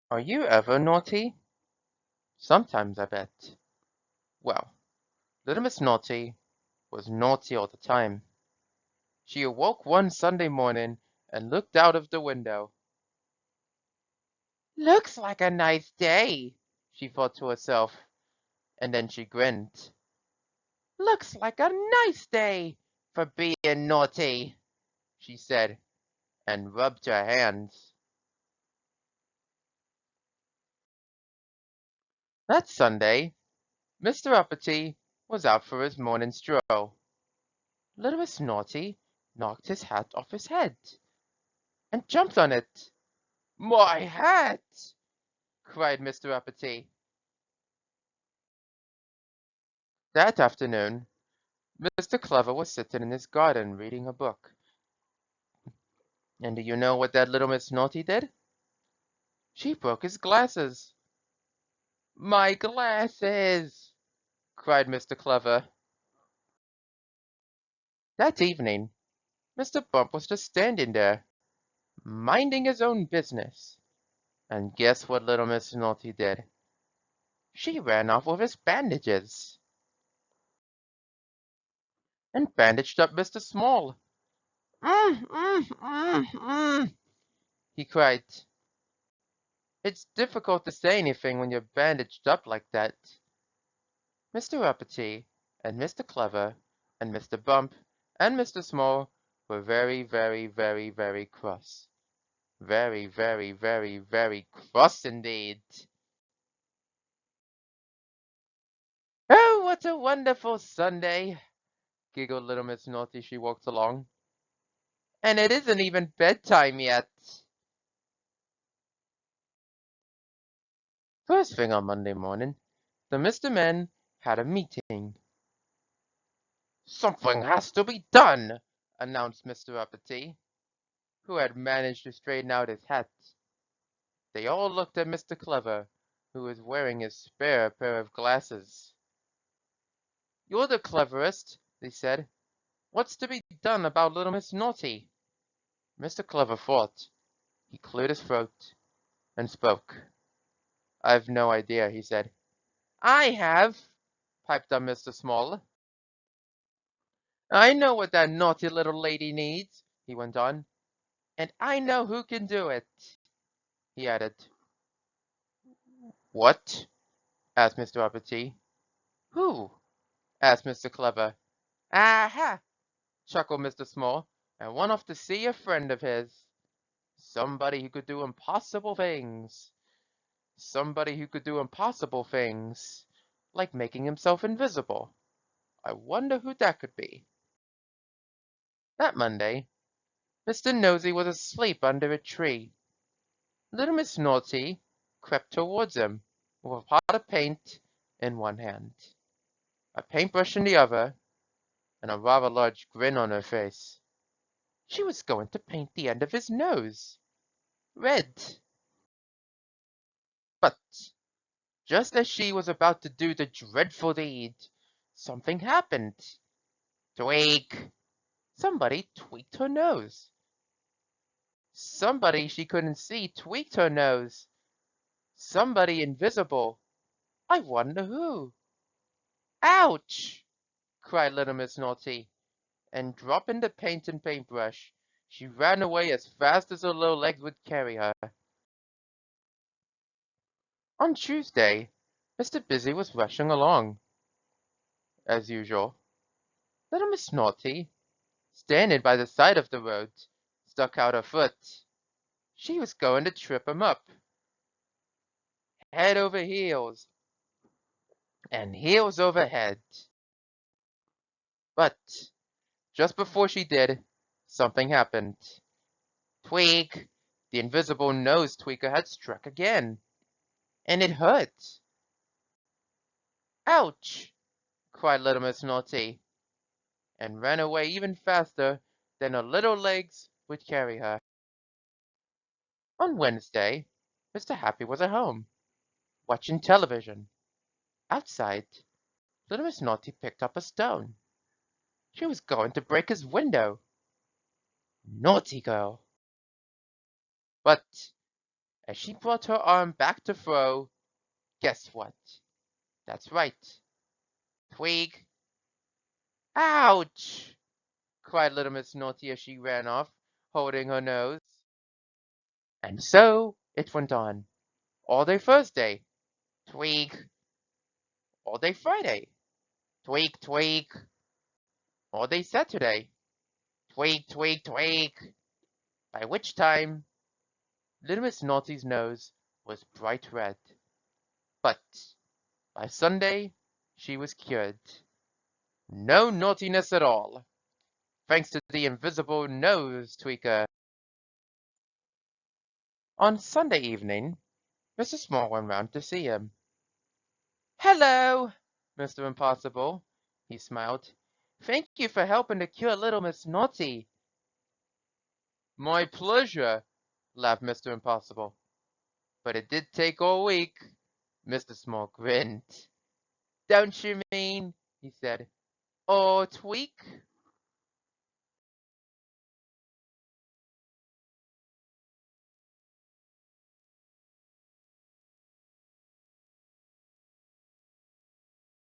Are you ever naughty? Sometimes, I bet. Well, little Miss Naughty was naughty all the time. She awoke one Sunday morning and looked out of the window. Looks like a nice day, she thought to herself, and then she grinned. Looks like a nice day for being naughty, she said, and rubbed her hands. That Sunday, Mr. Uppity was out for his morning stroll. Little Miss Naughty knocked his hat off his head and jumped on it. My hat! Cried Mr. Uppity. That afternoon, Mr. Clever was sitting in his garden reading a book. And do you know what that little Miss Naughty did? She broke his glasses. My glasses! Cried Mr. Clever. That evening, Mr. Bump was just standing there, minding his own business. And guess what little Miss Naughty did? She ran off with his bandages and bandaged up Mr. Small. He cried. It's difficult to say anything when you're bandaged up like that. Mr. Uppity and Mr. Clever and Mr. Bump and Mr. Small were very, very, very, very cross. Very, very, very, very cross indeed. Oh, what a wonderful Sunday, giggled little Miss Naughty as she walked along. And it isn't even bedtime yet. First thing on Monday morning, the Mr. Men had a meeting. Something has to be done, announced Mr. Uppity, who had managed to straighten out his hat. They all looked at Mr. Clever, who was wearing his spare pair of glasses. You're the cleverest, they said. What's to be done about little Miss Naughty? Mr. Clever thought. He cleared his throat and spoke. I've no idea, he said. I have, piped up Mr. Small. I know what that naughty little lady needs, he went on, and I know who can do it, he added. What? Asked Mr. Uppity. Who? Asked Mr. Clever. Aha! Chuckled Mr. Small, and went off to see a friend of his. Somebody who could do impossible things. Somebody who could do impossible things, like making himself invisible. I wonder who that could be. That Monday, Mr. Nosy was asleep under a tree. Little Miss Naughty crept towards him with a pot of paint in one hand, a paintbrush in the other, and a rather large grin on her face. She was going to paint the end of his nose red. But just as she was about to do the dreadful deed, something happened. Tweak! Somebody tweaked her nose. Somebody she couldn't see tweaked her nose. Somebody invisible. I wonder who. Ouch! Cried little Miss Naughty, and dropping the paint and paintbrush, she ran away as fast as her little legs would carry her. On Tuesday, Mr. Busy was rushing along, as usual. Little Miss Naughty, standing by the side of the road, stuck out her foot. She was going to trip him up, head over heels, and heels over head. But just before she did, something happened. Tweak! The invisible nose tweaker had struck again, and it hurt. Ouch! Cried little Miss Naughty, and ran away even faster than her little legs would carry her. On Wednesday, Mr. Happy was at home, watching television. Outside, little Miss Naughty picked up a stone. She was going to break his window. Naughty girl! But As she brought her arm back to throw, guess what? That's right. Tweak. Ouch! Cried little Miss Naughty as she ran off, holding her nose. And so it went on. All day Thursday. Tweak. All day Friday. Tweak, tweak. All day Saturday. Tweak, tweak, tweak. By which time, little Miss Naughty's nose was bright red. But by Sunday, she was cured. No naughtiness at all, thanks to the invisible nose tweaker. On Sunday evening, Mr. Small went round to see him. "Hello, Mr. Impossible," he smiled. "Thank you for helping to cure little Miss Naughty." "My pleasure," laughed Mr. Impossible. "But it did take all week." Mr. Small grinned. "Don't you mean," he said, "all tweak?"